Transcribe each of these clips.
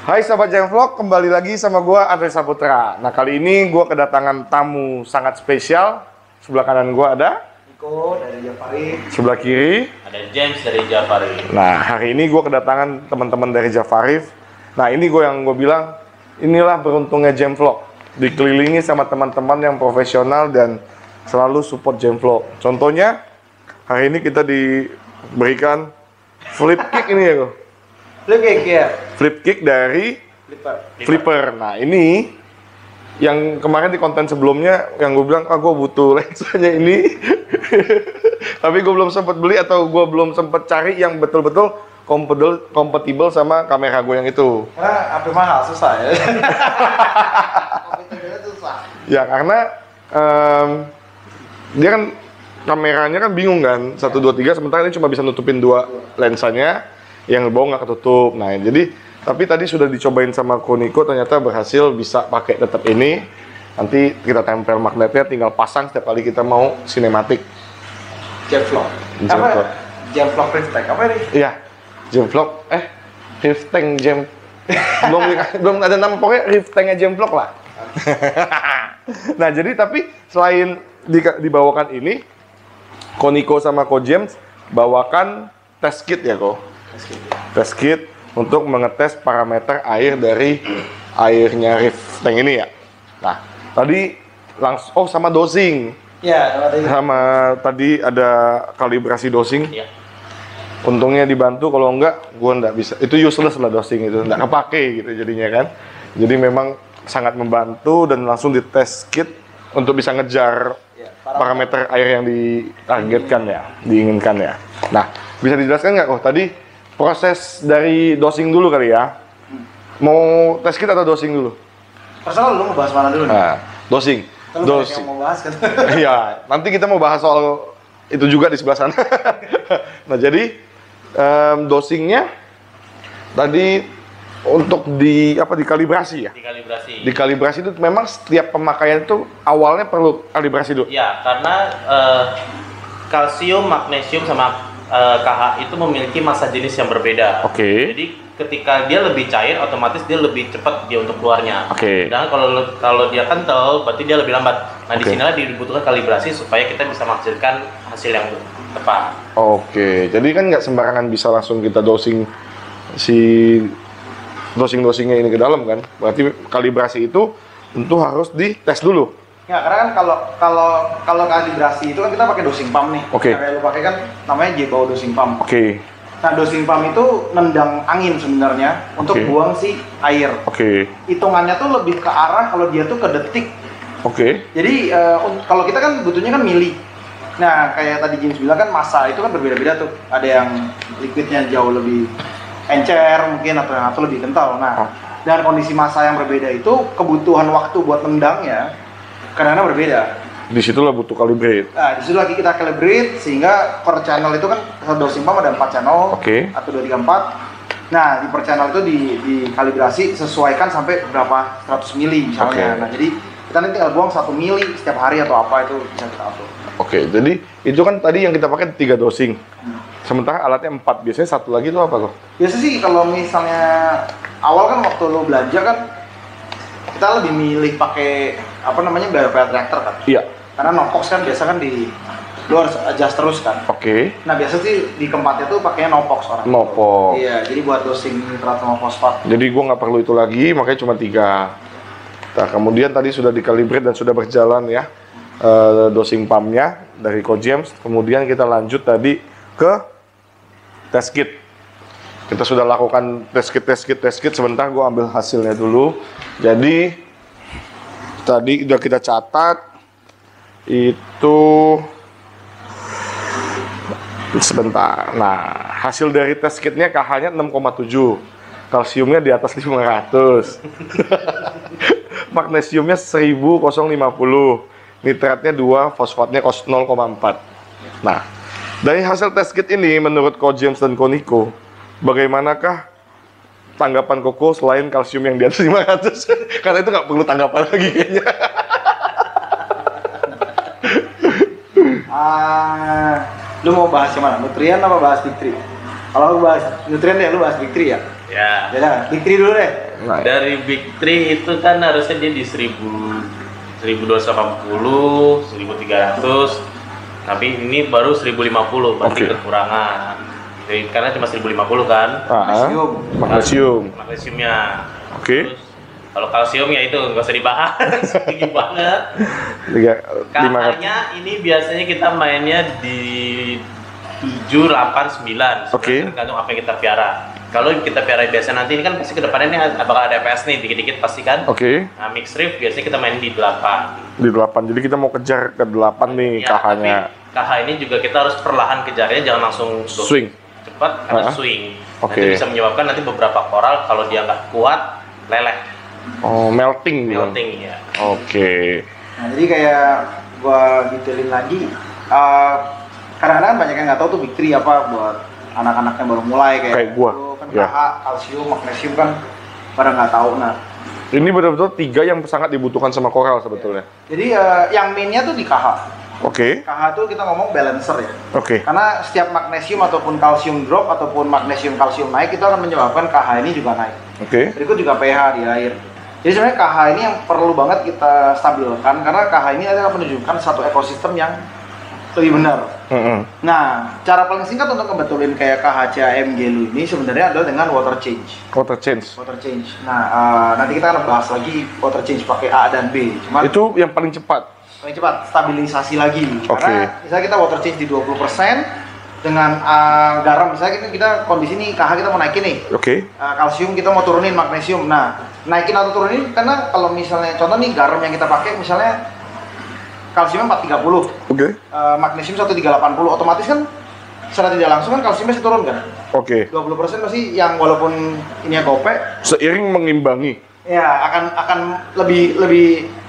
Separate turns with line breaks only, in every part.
Hai sahabat Jam Vlog, kembali lagi sama gua Andre Saputra. Nah kali ini gua kedatangan tamu sangat spesial. Sebelah kanan gua ada
Niko dari Jafari.
sebelah kiri
ada James dari Jafari.
Nah hari ini gua kedatangan teman-teman dari Jafari. Nah ini gua bilang inilah beruntungnya Jam Vlog, dikelilingi sama teman-teman yang profesional dan selalu support Jam Vlog. Contohnya hari ini kita diberikan flip kick ini ya kok.
Flip kick ya?
Flip kick dari Flipper. Nah ini yang kemarin di konten sebelumnya yang gue bilang gue butuh lensanya ini tapi gue belum sempat beli atau gue belum sempat cari yang betul-betul kompatibel sama kamera gue yang itu.
Karena HP mahal, susah ya. Kompetibilnya susah.
Ya karena dia kan kameranya kan bingung kan 1, 2, 3, sementara ini cuma bisa nutupin 2 lensanya, yang bawah nggak ketutup. Nah jadi tapi tadi sudah dicobain sama Koniko, ternyata berhasil bisa pakai tetap ini. Nanti kita tempel magnetnya, tinggal pasang setiap kali kita mau sinematik.
Jam Vlog.
Jam
Apa?
Vlog.
Jam Vlog Riftech apa ini?
Iya, Jam Vlog. Rifteng Jam. belum ada nama, pokoknya Riftengnya Jam Vlog lah. Nah jadi tapi selain dibawakan ini, Koniko sama Ko James bawakan test kit ya kok. Test kit untuk mengetes parameter air dari airnya Rifteng ini ya. Nah, tadi langsung sama dosing.
Ya,
Sama tadi ada kalibrasi dosing.
Iya.
Untungnya dibantu, kalau enggak gua enggak bisa. Itu useless lah dosing itu, enggak kepake gitu jadinya kan. Jadi memang sangat membantu dan langsung dites kit untuk bisa ngejar parameter air yang ditargetkan ya, diinginkan ya. Nah, bisa dijelaskan nggak kok tadi proses dari dosing dulu kali ya? Mau tes kit atau dosing dulu?
Personal lu mau bahas mana dulu nih?
Nah, dosing.
Kalau banyak yang mau bahas kan?
Iya, nanti kita mau bahas soal itu juga di sebelah sana. Nah, jadi dosingnya tadi untuk dikalibrasi ya?
Dikalibrasi.
Dikalibrasi itu memang setiap pemakaian itu awalnya perlu kalibrasi dulu.
Ya, karena kalsium, magnesium sama KH itu memiliki massa jenis yang berbeda.
Oke.
Jadi ketika dia lebih cair, otomatis dia lebih cepat dia untuk keluarnya.
Oke.
Dan kalau dia kental, berarti dia lebih lambat. Nah,
Oke.
disinilah dibutuhkan kalibrasi supaya kita bisa menghasilkan hasil yang tepat.
Oke, jadi kan nggak sembarangan bisa langsung kita dosing si dosingnya ini ke dalam kan? Berarti kalibrasi itu tentu harus dites dulu.
Ya, karena kan kalau kalibrasi itu kan kita pakai dosing pump nih.
Oke.
Nah, kayak lu pakai kan namanya Jebao dosing pump.
Oke,
Nah, dosing pump itu nendang angin sebenarnya untuk
Oke.
buang si air.
oke,
Hitungannya tuh lebih ke arah kalau dia tuh ke detik.
oke,
Jadi kalau kita kan butuhnya kan mili. Nah, kayak tadi James bilang kan massa itu kan berbeda-beda tuh. Ada yang liquidnya jauh lebih encer mungkin atau yang satu lebih kental. Nah, dengan kondisi massa yang berbeda itu kebutuhan waktu buat nendangnya kadang-kadang berbeda.
disitulah butuh kalibrate.
Nah, disitu lagi kita calibrate sehingga per channel itu kan satu dosing pump ada 4 channel.
Oke.
1, 2, 3, 4. Nah, di per channel itu dikalibrasi sesuaikan sampai berapa 100 mili misalnya.
Oke.
Nah, jadi kita nanti tinggal buang 1 mili setiap hari atau apa itu bisa kita atur.
Oke, jadi itu kan tadi yang kita pakai 3 dosing. Sementara alatnya 4, biasanya satu lagi itu apa kok?
Biasa sih kalau misalnya awal kan waktu lo belanja kan kita lebih milih pakai apa namanya BRPA reactor kan.
Iya.
Karena Nopox kan biasa kan lo harus adjust terus kan.
Oke.
Nah biasa sih di keempatnya tuh pakainya Nopox orang.
Nopox.
Iya, jadi buat dosing nitrat sama fosfat.
Jadi gua nggak perlu itu lagi, makanya cuma 3. Nah, kemudian tadi sudah dikalibrate dan sudah berjalan ya dosing pumpnya dari Ko James. Kemudian kita lanjut tadi ke test kit. Kita sudah lakukan test kit. Sebentar gua ambil hasilnya dulu. Jadi tadi udah kita catat itu sebentar. Nah, hasil dari test kitnya KH-nya 6,7. Kalsiumnya di atas 500. Magnesiumnya 1050. Nitratnya 2, fosfatnya 0,4. Nah, dari hasil test kit ini menurut Ko James dan Koniko, bagaimanakah tanggapan Koko selain kalsium yang di atas 500? Karena itu nggak perlu tanggapan lagi kayaknya.
Lu mau bahas yang mana? Nutrien apa bahas Big 3? Kalau lu bahas nutrien deh, lu bahas Big 3 ya?
Ya.
Beda, Big 3 dulu deh.
Nah, ya.
Dari Big 3 itu kan harusnya dia di 1280, 1300. Tapi ini baru 1050, berarti
Oke.
kekurangan. Jadi, karena cuma 1050 kan.
Magnesium.
Magnesiumnya.
Oke.
Terus, kalau kalsium ya itu nggak usah dibahas, tinggi banget.
500.
Kakaknya ini biasanya kita mainnya di 7, 8, 9.
Oke.
Tergantung apa yang kita piara. Kalau kita piara biasa nanti ini kan pasti kedepannya ini bakal ada FPS nih, dikit-dikit pasti kan.
Oke.
Nah, mix riff biasanya kita main di 8.
Di 8. Jadi kita mau kejar ke 8 nih
Ya,
KH-nya.
tapi KH ini juga kita harus perlahan kejarnya, jangan langsung
Swing.
cepat karena
Ah.
swing.
Oke.
Nanti bisa menyebabkan nanti beberapa koral kalau dia nggak kuat leleh,
Oh, melting dia.
melting ya.
Oke.
Nah, jadi kayak gua detailin lagi, kadang-kadang banyak yang nggak tahu tuh Big 3 apa buat anak-anak yang baru mulai
Kayak gua.
lu kan
Ya.
KH, kalsium, magnesium kan pada nggak tahu. Nah,
Ini betul-betul 3 yang sangat dibutuhkan sama koral sebetulnya.
jadi yang mainnya tuh di KH.
Oke.
KH tuh kita ngomong balancer ya.
Oke.
Karena setiap magnesium ataupun kalsium drop ataupun magnesium kalsium naik itu akan menyebabkan KH ini juga naik.
Oke.
Berikut juga pH di air. Jadi sebenarnya KH ini yang perlu banget kita stabilkan karena KH ini akan menunjukkan satu ekosistem yang lebih benar. Nah, cara paling singkat untuk ngebetulin kayak KHCAM gelu ini sebenarnya adalah dengan water change.
Water change.
Water change. Nah, nanti kita akan bahas lagi water change pakai A dan B. Cuma
Itu yang paling cepat.
paling cepat stabilisasi lagi.
Oke.
Karena misalnya kita water change di 20% dengan garam, misalnya kita kondisi nih KH kita mau naikin nih.
Oke.
Kalsium kita mau turunin, magnesium. Nah, naikin atau turunin karena kalau misalnya contoh nih garam yang kita pakai misalnya kalsiumnya 430,
Oke.
magnesium 1380, otomatis kan secara tidak langsung kan kalsiumnya turun kan.
Oke.
20% pasti yang walaupun ini gope
Seiring mengimbangi.
ya akan lebih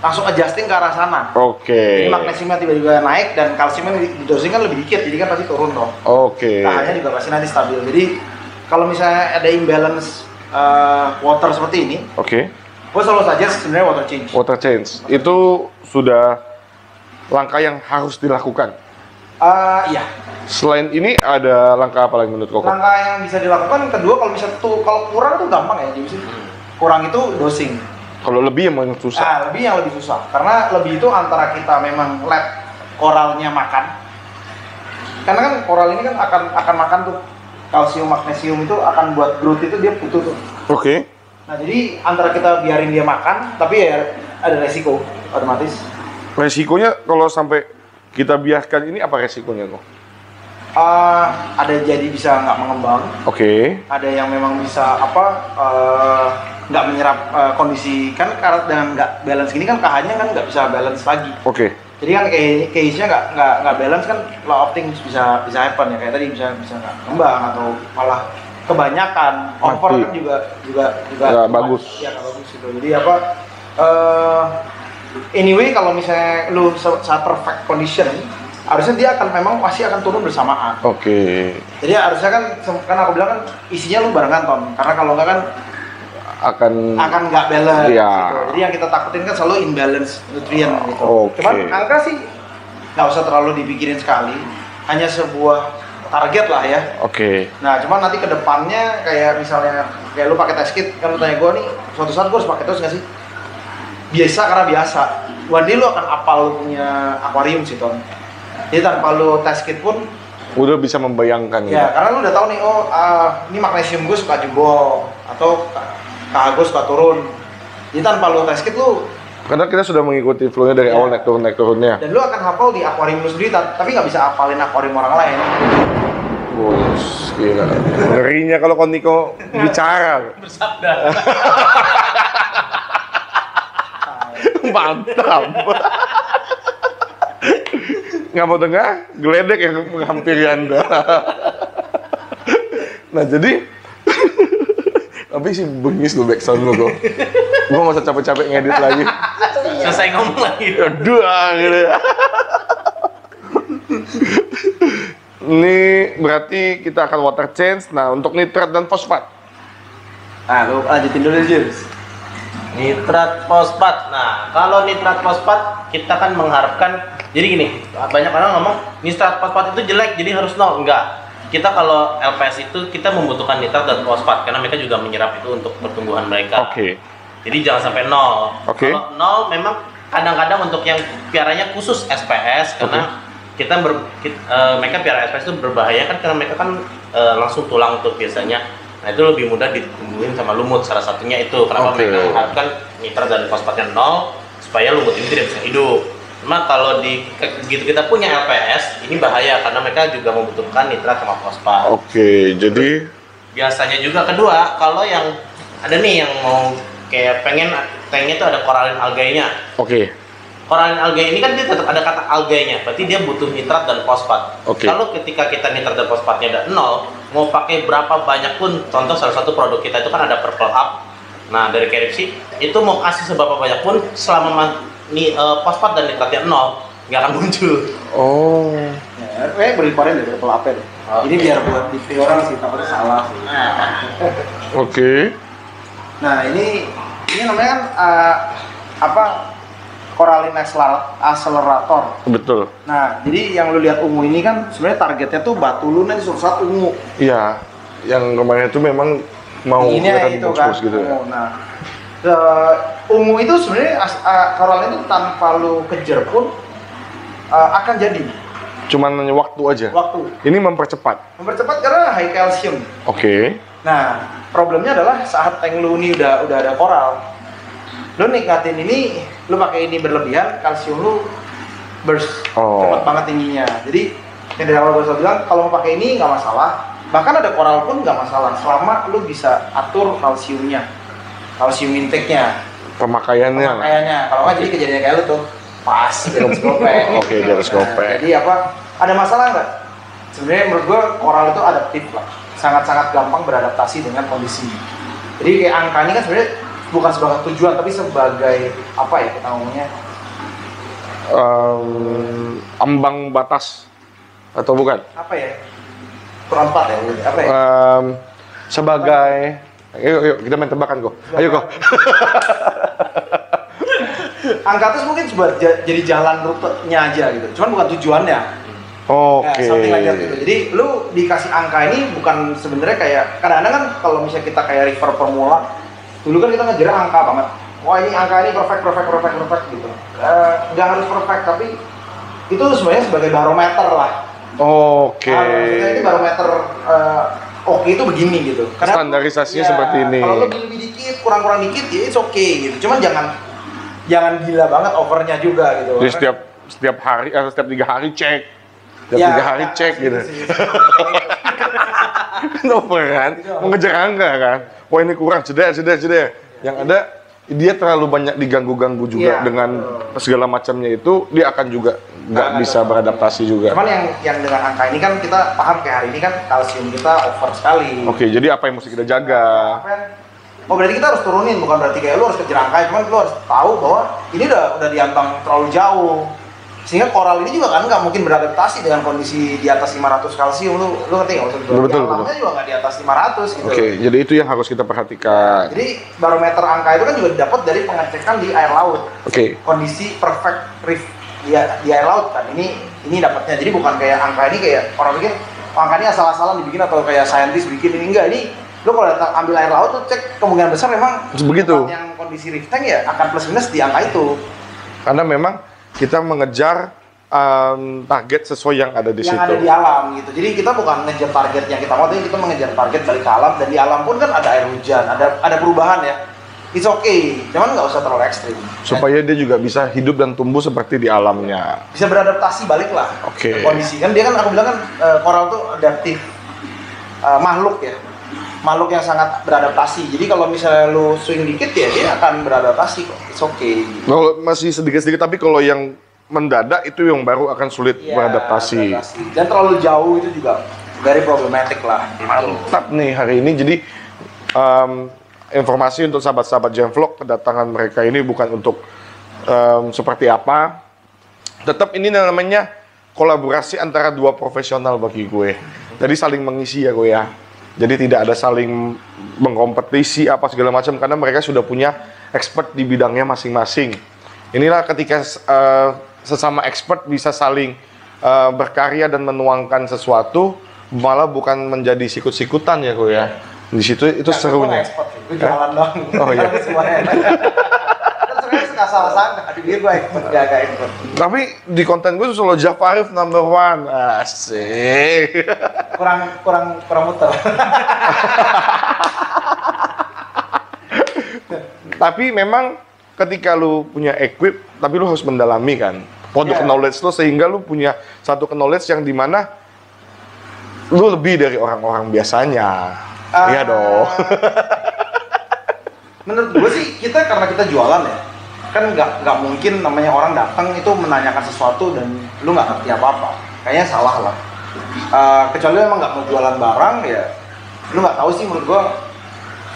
langsung adjusting ke arah sana.
Oke.
Jadi magnesiumnya tiba-tiba naik dan kalsiumnya di dosing kan lebih dikit, jadi kan pasti turun toh.
Oke.
KH-nya juga pasti nanti stabil. Jadi kalau misalnya ada imbalance water seperti ini,
Oke.
gue selalu saja sebenarnya water change.
Water change. Itu sudah langkah yang harus dilakukan.
Iya.
Selain ini ada langkah apa lagi menurut Koko?
Langkah yang bisa dilakukan kedua kalau bisa kalau kurang tuh gampang ya, jadi sih. Kurang itu dosing.
Kalau lebih emang susah.
Lebih yang lebih susah. Karena lebih itu antara kita memang let koralnya makan. Karena kan koral ini kan akan makan tuh kalsium, magnesium itu akan buat growth itu dia butuh tuh.
Oke.
Nah, jadi antara kita biarin dia makan, tapi ya ada resiko otomatis.
Resikonya kalau sampai kita biarkan ini apa resikonya kok?
Ada jadi bisa nggak mengembang,
Oke.
ada yang memang bisa nggak menyerap kondisi kan karena dengan nggak balance gini kan KH-nya kan nggak bisa balance lagi.
Oke.
Jadi kan case-nya nggak balance kan law of things bisa happen ya, kayak tadi bisa nggak kembang atau malah kebanyakan over
Mati.
kan juga
Nggak bagus.
Ya nggak bagus gitu. Jadi apa anyway kalau misalnya lu saat perfect condition harusnya dia akan memang pasti akan turun bersamaan.
Oke.
Jadi harusnya kan aku bilang kan isinya lu barengan ton, karena kalau nggak kan
Akan
nggak balance.
Iya.
Gitu. Jadi yang kita takutin kan selalu imbalance nutrien gitu.
Oke.
Cuman angka sih nggak usah terlalu dipikirin sekali, hanya sebuah target lah ya.
Oke.
Nah, cuman nanti ke depannya kayak misalnya kayak lu pakai test kit, kan lu tanya gue nih, suatu saat gue harus pakai terus nggak sih? Biasa karena biasa. One day lu akan apal lu punya akuarium sih ton. Jadi tanpa lu test kit pun
Udah bisa membayangkan
ya, karena lu udah tahu nih, oh ini magnesium gue suka jebol atau KH gue suka turun. Jadi tanpa lu test kit lu
Karena kita sudah mengikuti flow-nya dari
Iya.
awal naik turunnya.
dan lu akan hafal di akuarium lu sendiri, tapi nggak bisa hafalin akuarium orang lain.
Bos, gila. Ngerinya kalau Koniko bicara.
Bersabda.
Mantap. Nggak mau dengar? Geledek yang menghampiri Anda. Nah, jadi tapi sih bengis lu backsound lu kok. Gua nggak usah capek-capek ngedit lagi.
Selesai ngomong lagi.
Aduh, gitu ya. Ini berarti kita akan water change. Nah, untuk nitrat dan fosfat.
Nah, lu lanjutin dulu James.
Nitrat fosfat. Nah, kalau nitrat fosfat kita kan mengharapkan, jadi gini, banyak orang ngomong nitrat fosfat itu jelek jadi harus nol. Enggak. kita kalau LPS itu kita membutuhkan nitrat dan fosfat karena mereka juga menyerap itu untuk pertumbuhan mereka.
Oke.
Jadi jangan sampai nol.
Oke.
Kalau nol memang kadang-kadang untuk yang piaranya khusus SPS karena mereka piara SPS itu berbahaya kan karena mereka kan langsung tulang tuh biasanya. Nah itu lebih mudah ditumbuhin sama lumut, salah satunya itu kenapa mereka mengharapkan nitrat dan fosfatnya nol supaya lumut ini tidak bisa hidup. Cuma kalau begitu kita punya LPS ini bahaya karena mereka juga membutuhkan nitrat sama fosfat.
Oke, jadi
biasanya juga kedua kalau yang ada nih yang mau kayak pengen tanknya itu ada koralin algae-nya.
Oke.
Koralin algae ini kan dia tetap ada kata algae-nya, berarti dia butuh nitrat dan fosfat.
Oke.
Kalau ketika kita nitrat dan fosfatnya ada nol, mau pakai berapa banyak pun, contoh salah satu produk kita itu kan ada Purple Up. Nah dari Caripsi itu mau kasih seberapa banyak pun selama fosfat dan nitratnya nol, nggak akan muncul.
Oh. Ya, berimparin dari Purple Up. Ini biar buat dikti orang sih, takutnya salah sih.
Oke.
Nah ini namanya kan Coralline Accelerator.
Betul.
Nah, jadi yang lu lihat ungu ini kan sebenarnya targetnya tuh batu lu nanti sursat ungu.
Iya, yang kemarin itu memang mau kelihatan
itu kan.
gitu ya.
Nah, ungu itu sebenarnya Coralline itu tanpa lu kejar pun akan jadi.
Cuman hanya waktu aja.
Waktu.
Ini mempercepat.
Mempercepat karena high calcium.
Oke.
Nah, problemnya adalah saat tank lu ini udah ada koral. Lu nikmatin ini, lu pakai ini berlebihan, kalsium lu burst, cepat banget tingginya. Jadi yang dari awal gue selalu bilang, kalau mau pakai ini nggak masalah. Bahkan ada koral pun nggak masalah, selama lu bisa atur kalsiumnya, kalsium intake-nya,
pemakaiannya.
Kalau nggak jadi kejadian kayak lu tuh, pas di atas gopek.
Oke, di atas gopek.
Jadi ada masalah nggak? Sebenarnya menurut gue koral itu adaptif lah, sangat-sangat gampang beradaptasi dengan kondisi. Jadi kayak angka ini kan sebenarnya bukan sebagai tujuan tapi sebagai apa ya kita ngomongnya
ambang batas atau bukan?
Apa ya? Kurang tepat ya? Apa ya?
Sebagai yuk kita main tebakan kok. Ayo kok.
Angka itu mungkin jadi jalan rutenya aja gitu. Cuman bukan tujuannya.
Oke.
Something like that gitu. Jadi lu dikasih angka ini bukan sebenarnya kayak kadang-kadang kan kalau misalnya kita kayak river formula dulu kan kita ngejar angka banget. Wah ini angka ini perfect gitu. Nggak harus perfect tapi itu sebenarnya sebagai barometer lah.
Oke.
Maksudnya ini barometer oke itu begini gitu. Karena
standarisasinya seperti ini.
Kalau lebih dikit, kurang dikit ya it's okay gitu. Cuman jangan gila banget overnya juga gitu.
Jadi setiap hari atau setiap 3 hari cek. Setiap 3 hari cek gitu. Kan over kan? Mengejar angka kan? Wah ini kurang, cedek. Yang ada dia terlalu banyak diganggu juga dengan segala macamnya itu, dia akan juga nggak bisa beradaptasi juga.
Cuman yang dengan angka ini kan kita paham kayak hari ini kan kalsium kita over sekali.
Oke, jadi apa yang mesti kita jaga?
Oh berarti kita harus turunin, bukan berarti kayak lu harus kejar angka, cuman lu harus tahu bahwa ini udah diambang terlalu jauh. Sehingga koral ini juga kan nggak mungkin beradaptasi dengan kondisi di atas 500 kalsium, lu ngerti nggak maksud gue?
Betul.
Alamnya juga nggak di atas 500 gitu.
Oke, jadi itu yang harus kita perhatikan.
Jadi barometer angka itu kan juga didapat dari pengecekan di air laut.
Oke.
Kondisi perfect reef di air laut kan, ini dapatnya. Jadi bukan kayak angka ini kayak orang bikin, angka ini asal-asalan dibikin atau kayak saintis bikin, ini enggak. Ini lu kalau datang ambil air laut tuh cek kemungkinan besar memang
begitu.
Yang kondisi reef tank ya akan plus minus di angka itu.
Karena memang kita mengejar target sesuai yang ada di situ.
Yang ada di alam gitu. Jadi kita bukan ngejar target yang kita mau, tapi kita mengejar target balik ke alam. Dan di alam pun kan ada air hujan, ada perubahan ya. It's okay, cuman nggak usah terlalu ekstrim.
Supaya dia juga bisa hidup dan tumbuh seperti di alamnya.
Bisa beradaptasi balik lah.
Oke.
Kondisi kan dia kan aku bilang kan koral tuh adaptif makhluk ya. Makhluk yang sangat beradaptasi. Jadi kalau misalnya lu swing dikit ya dia akan beradaptasi kok. It's okay.
Kalau masih sedikit-sedikit, tapi kalau yang mendadak itu yang baru akan sulit beradaptasi.
Dan terlalu jauh itu juga very problematic lah.
Mantap nih hari ini. Jadi informasi untuk sahabat-sahabat Gemvlog, kedatangan mereka ini bukan untuk seperti apa. Tetap ini namanya kolaborasi antara dua profesional bagi gue. Jadi saling mengisi ya gue ya. Jadi tidak ada saling mengkompetisi apa segala macam karena mereka sudah punya expert di bidangnya masing-masing. Inilah ketika sesama expert bisa saling berkarya dan menuangkan sesuatu, malah bukan menjadi sikut-sikutan ya kok ya. Di situ itu
Nah,
serunya.
gue jualan doang.
Oh, iya.
Jualan semuanya. Kan sebenarnya suka salah sangka. Aduh dia gue expert, gak expert.
Tapi di konten gue tuh selalu Jafarif number one. Asik.
Kurang muter.
Tapi memang ketika lu punya equip, tapi lu harus mendalami kan produk
Iya.
knowledge lu sehingga lu punya satu knowledge yang dimana lu lebih dari orang-orang biasanya. Iya dong.
Menurut gue sih karena kita jualan ya, kan nggak mungkin namanya orang datang itu menanyakan sesuatu dan lu nggak ngerti apa-apa. Kayaknya salah lah. Kecuali lu emang nggak mau jualan barang ya, lu nggak tahu sih menurut gue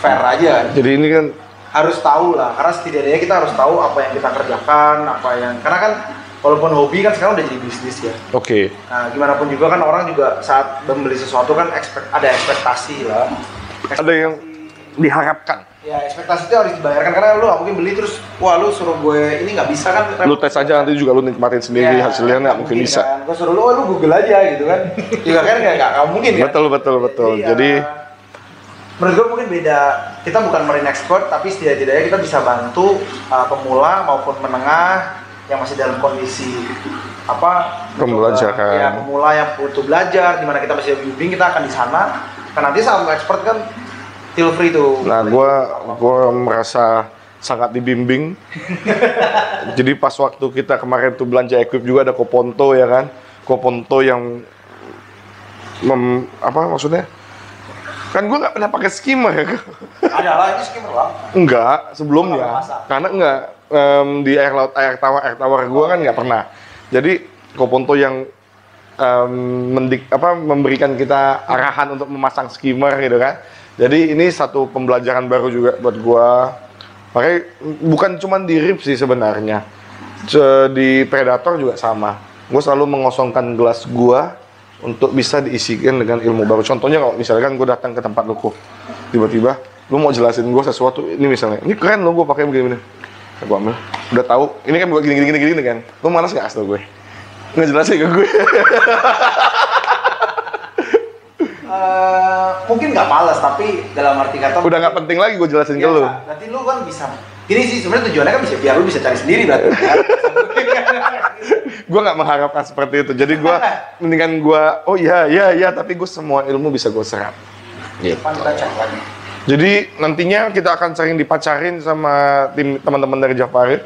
fair aja kan.
Jadi ini kan
Harus tahu lah, karena setidaknya kita harus tahu apa yang kita kerjakan, karena kan walaupun hobi kan sekarang udah jadi bisnis ya.
oke.
Nah, gimana pun juga kan orang juga saat membeli sesuatu kan ada ekspektasi lah.
Ada yang diharapkan.
Ya, ekspektasi itu harus dibayarkan karena lu nggak mungkin beli terus, wah lu suruh gue ini nggak bisa kan?
Lu tes aja nanti juga lu nikmatin sendiri hasilnya nggak mungkin bisa.
Kan? Gue suruh lu Google aja gitu kan? Juga kan nggak mungkin kan?
Betul. Jadi
menurut gue mungkin beda. Kita bukan marine expert, tapi setidaknya kita bisa bantu pemula maupun menengah yang masih dalam kondisi
Pembelajaran.
ya pemula yang butuh belajar, dimana kita masih bimbing, kita akan di sana. Kan nanti sama expert kan feel free tuh.
nah gua merasa sangat dibimbing. Jadi pas waktu kita kemarin tuh belanja equip juga ada Koponto ya kan. Koponto yang apa maksudnya? Kan gue nggak pernah pakai skimmer ya.
Ada lah, ini skimmer lah.
Enggak, sebelumnya.
Nggak pernah
Karena enggak di air laut, air tawar gue kan nggak pernah. Jadi Koponto yang memberikan kita arahan untuk memasang skimmer gitu kan. Jadi ini satu pembelajaran baru juga buat gue. Makanya bukan cuma di rip sih sebenarnya. Di Predator juga sama. Gue selalu mengosongkan gelas gue untuk bisa diisikan dengan ilmu baru. Contohnya kalau misalkan gue datang ke tempat lu kok, tiba-tiba lu mau jelasin gue sesuatu, ini misalnya, ini keren lo gue pakai begini-begini. Gue ambil, udah tahu, ini kan buat gini kan. Lu malas nggak asal gue? Nggak jelasin ke gue.
Mungkin nggak malas, tapi dalam arti kata
Udah nggak penting lagi gue jelasin ke
ya,
lu.
Berarti lu kan bisa. Gini sih sebenarnya tujuannya kan biar lu bisa cari sendiri berarti.
Gue nggak mengharapkan seperti itu. Jadi gue mendingan gue, oh iya, tapi gue semua ilmu bisa gue serap. Gitu.
Depan kita cek lagi.
Jadi nantinya kita akan sering dipacarin sama tim teman-teman dari Jafarit.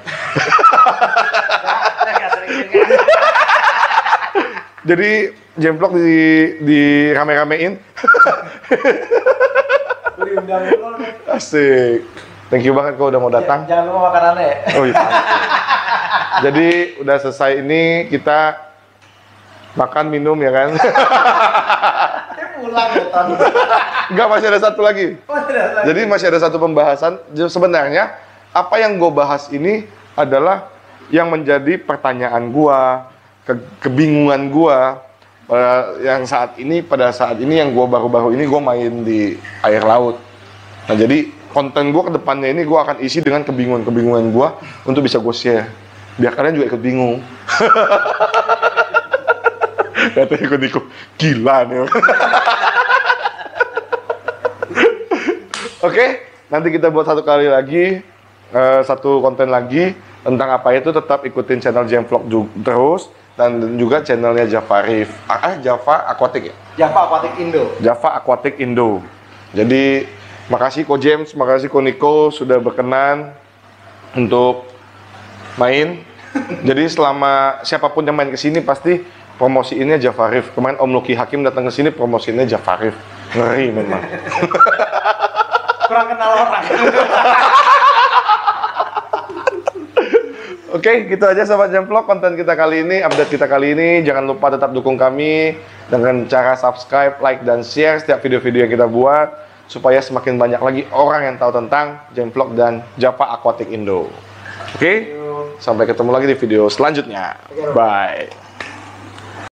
Jadi Jemplok di rame-ramein.
Lu diundang dulu.
Asik. Thank you banget kau udah mau datang.
Jangan lupa makanannya ya.
Oh iya. Pasti. Jadi udah selesai ini kita makan minum ya kan.
Pulang ya Ton.
Enggak, masih ada satu lagi. Jadi masih ada satu pembahasan. Sebenarnya apa yang gue bahas ini adalah yang menjadi pertanyaan gue, kebingungan gue pada saat ini yang gue baru-baru ini gue main di air laut. Nah jadi konten gue ke depannya ini gue akan isi dengan kebingungan gue untuk bisa gue share. Biar kalian juga ikut bingung. Katanya ikut gila nih. Oke, nanti kita buat satu kali lagi, satu konten lagi tentang apa itu. Tetap ikutin channel Jemvlog terus dan juga channelnya Jafarif. Java Aquatic ya?
Java Aquatic Indo.
Java Aquatic Indo. Jadi makasih Ko James, makasih Ko Niko sudah berkenan untuk main. Jadi selama siapapun yang main ke sini pasti promosiinnya Jafarif. Kemarin Om Luki Hakim datang ke sini promosiinnya Jafarif. Ngeri memang.
Kurang kenal orang.
Oke, gitu aja Sobat Jemvlog konten kita kali ini, update kita kali ini. Jangan lupa tetap dukung kami dengan cara subscribe, like, dan share setiap video-video yang kita buat supaya semakin banyak lagi orang yang tahu tentang Jemvlog dan Java Aquatic Indo. Oke, sampai ketemu lagi di video selanjutnya. Bye.